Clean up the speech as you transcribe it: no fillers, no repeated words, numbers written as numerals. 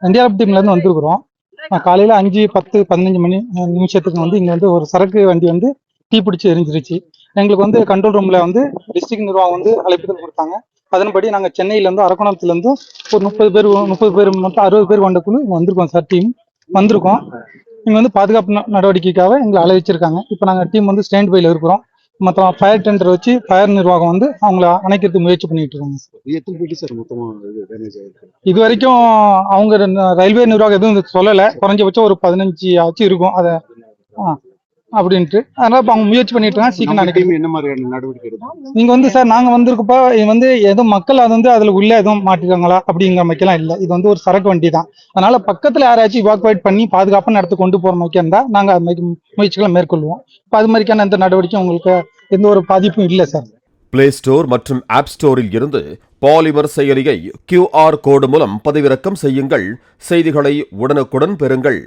NDRF டீம்லேருந்து வந்திருக்கிறோம். காலையில் 5:10-15 மணி நிமிஷத்துக்கு வந்து இங்கே வந்து ஒரு சரக்கு வண்டி வந்து தீப்பிடிச்சு எரிஞ்சிருச்சு. எங்களுக்கு வந்து கண்ட்ரோல் ரூமில் வந்து டிஸ்ட்ரிக்ட் நிர்வாகம் வந்து அழைப்புதல் கொடுத்தாங்க. அதன்படி நாங்கள் சென்னையிலேருந்து அரக்கோணத்துலேருந்து ஒரு 30 பேர் மொத்தம் 60 பேர் கொண்ட குழு இங்கே வந்திருக்கோம் சார். டீம் வந்திருக்கோம். இங்கே வந்து பாதுகாப்பு நடவடிக்கைக்காக எங்களை அழைச்சிருக்காங்க. இப்போ நாங்கள் டீம் வந்து ஸ்டாண்ட் பையில் இருக்கிறோம். மற்ற ஃபயர் டெண்டர் வச்சு ஃபயர் நிர்வாகம் வந்து அவங்கள அணைக்கிறதுக்கு முயற்சி பண்ணிட்டு இருக்காங்க. இது வரைக்கும் அவங்க ரயில்வே நிர்வாகம் எதுவும் சொல்லலை. குறைஞ்சபட்சம் ஒரு 15 ஆச்சு இருக்கும் அதை அப்படின்ட்டு. அதனால இப்போ அவங்க முயற்சி பண்ணிட்டு இருக்காங்க. சீக்கிரம் நினைக்கிறீங்க என்ன மாதிரியான நடவடிக்கை எடுக்கும் நீங்க வந்து சார்? நாங்கள் வந்திருக்கப்போ வந்து எதுவும் மக்கள் அது வந்து அதில் உள்ள எதுவும் மாட்டிருக்காங்களா அப்படிங்கிற மாதிரிலாம் இல்லை. இது வந்து ஒரு சரக்கு வண்டி தான். அதனால பக்கத்தில் யாராச்சும் இவாக்குவேட் பண்ணி பாதுகாப்பான இடத்துக்கு கொண்டு போகிற மாதிரி இருந்தால் நாங்கள் அது மாதிரி முயற்சிகளை மேற்கொள்வோம். இப்போ அது மாதிரிக்கான எந்த நடவடிக்கையும் உங்களுக்கு எந்த ஒரு பாதிப்பும் இல்லை சார். பிளே ஸ்டோர் மற்றும் ஆப் ஸ்டோரில் இருந்து பாலிமர் செயலியை QR கோடு மூலம் பதிவிறக்கம் செய்யுங்கள். செய்திகளை உடனுக்குடன் பெறுங்கள்.